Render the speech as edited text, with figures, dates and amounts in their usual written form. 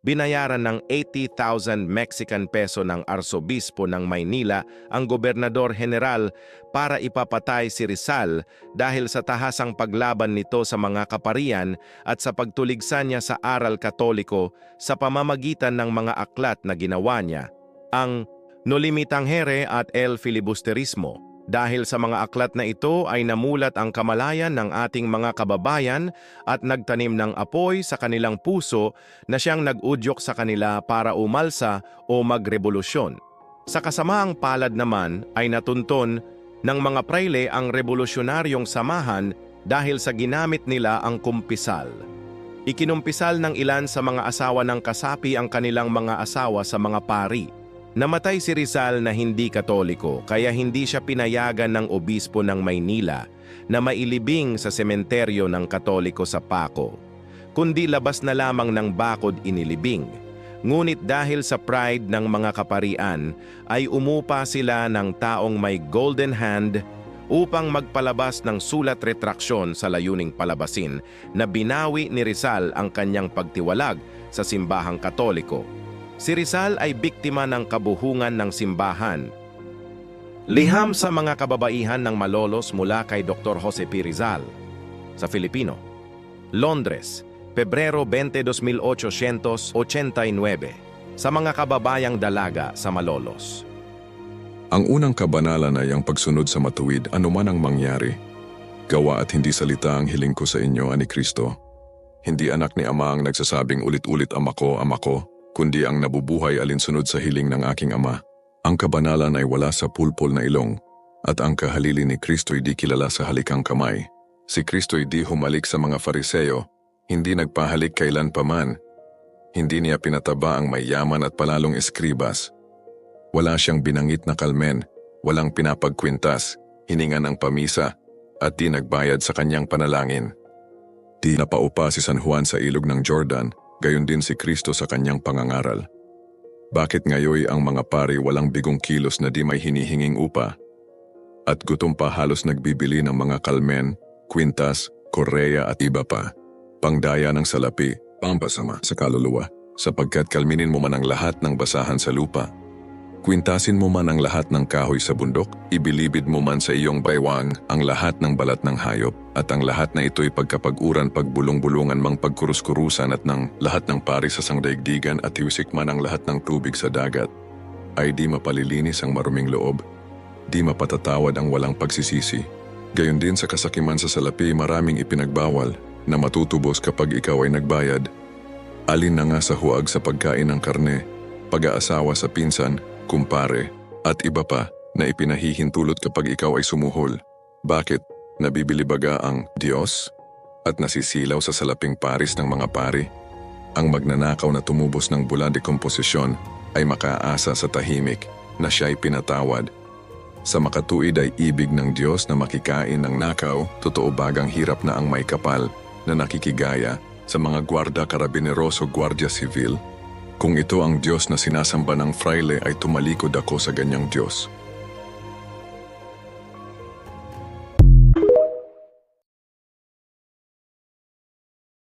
Binayaran ng 80,000 Mexican peso ng Arsobispo ng Maynila ang Gobernador General para ipapatay si Rizal dahil sa tahasang paglaban nito sa mga kaparian at sa pagtuligsa niya sa aral katoliko sa pamamagitan ng mga aklat na ginawa niya, ang Nolimitangere at El Filibusterismo. Dahil sa mga aklat na ito ay namulat ang kamalayan ng ating mga kababayan at nagtanim ng apoy sa kanilang puso na siyang nag-udyok sa kanila para umalsa o magrevolusyon. Sa kasamaang palad naman ay natunton ng mga prayle ang revolusyonaryong samahan dahil sa ginamit nila ang kumpisal. Ikinumpisal ng ilan sa mga asawa ng kasapi ang kanilang mga asawa sa mga pari. Namatay si Rizal na hindi Katoliko kaya hindi siya pinayagan ng obispo ng Maynila na mailibing sa sementeryo ng Katoliko sa Paco, kundi labas na lamang ng bakod inilibing. Ngunit dahil sa pride ng mga kaparian ay umupa sila ng taong may golden hand upang magpalabas ng sulat retraksyon sa layuning palabasin na binawi ni Rizal ang kanyang pagtiwalag sa simbahang Katoliko. Si Rizal ay biktima ng kabuhungan ng simbahan. Liham sa mga kababaihan ng Malolos mula kay Dr. Jose P. Rizal. Sa Filipino. Londres, Pebrero 20, 1889. Sa mga kababayang dalaga sa Malolos. Ang unang kabanalan ay ang pagsunod sa matuwid anuman ang mangyari. Gawa at hindi salita ang hiling ko sa inyo, ani Kristo. Hindi anak ni Ama ang nagsasabing ulit-ulit Ama ko, kundi ang nabubuhay alinsunod sa hiling ng aking Ama. Ang kabanalan ay wala sa pulpol na ilong, at ang kahalili ni Kristo ay di kilala sa halikang kamay. Si Kristo ay di humalik sa mga Fariseo, hindi nagpahalik kailan paman. Hindi niya pinataba ang mayaman at palalong eskribas. Wala siyang binangit na kalmen, walang pinapagkwintas, hininga ng pamisa, at di nagbayad sa kanyang panalangin. Di napaupa si San Juan sa ilog ng Jordan, gayon din si Kristo sa kanyang pangangaral. Bakit ngayoy ang mga pari walang bigong kilos na di may hinihinging upa? At gutom pa halos nagbibili ng mga kalmen, kwintas, koreya at iba pa. Pangdaya ng salapi, pampasama sa kaluluwa, sapagkat kalminin mo man ang lahat ng basahan sa lupa. Kwintasin mo man ang lahat ng kahoy sa bundok, ibilibid mo man sa iyong baywang ang lahat ng balat ng hayop, at ang lahat na ito'y pagkapag-uran, pagbulong-bulungan mang pagkurus-kurusan at ng lahat ng pari sa sangdaigdigan at hiwisik man ang lahat ng tubig sa dagat, ay di mapalilinis ang maruming loob, di mapatatawad ang walang pagsisisi. Gayon din sa kasakiman sa salapi maraming ipinagbawal na matutubos kapag ikaw ay nagbayad. Alin na nga sa huwag sa pagkain ng karne, pag-aasawa sa pinsan, kumpare, at iba pa na ipinahihintulot kapag ikaw ay sumuhol. Bakit? Nabibili baga ang Diyos? At nasisilaw sa salaping paris ng mga pari? Ang magnanakaw na tumubos ng bula de komposisyon ay makaasa sa tahimik na siya'y pinatawad. Sa makatuwid ay ibig ng Diyos na makikain ng nakaw, totoo bagang hirap na ang may kapal na nakikigaya sa mga gwarda karabineroso gwardiya sivil? Kung ito ang Diyos na sinasamba ng fraile ay tumalikod ako sa ganyang Diyos.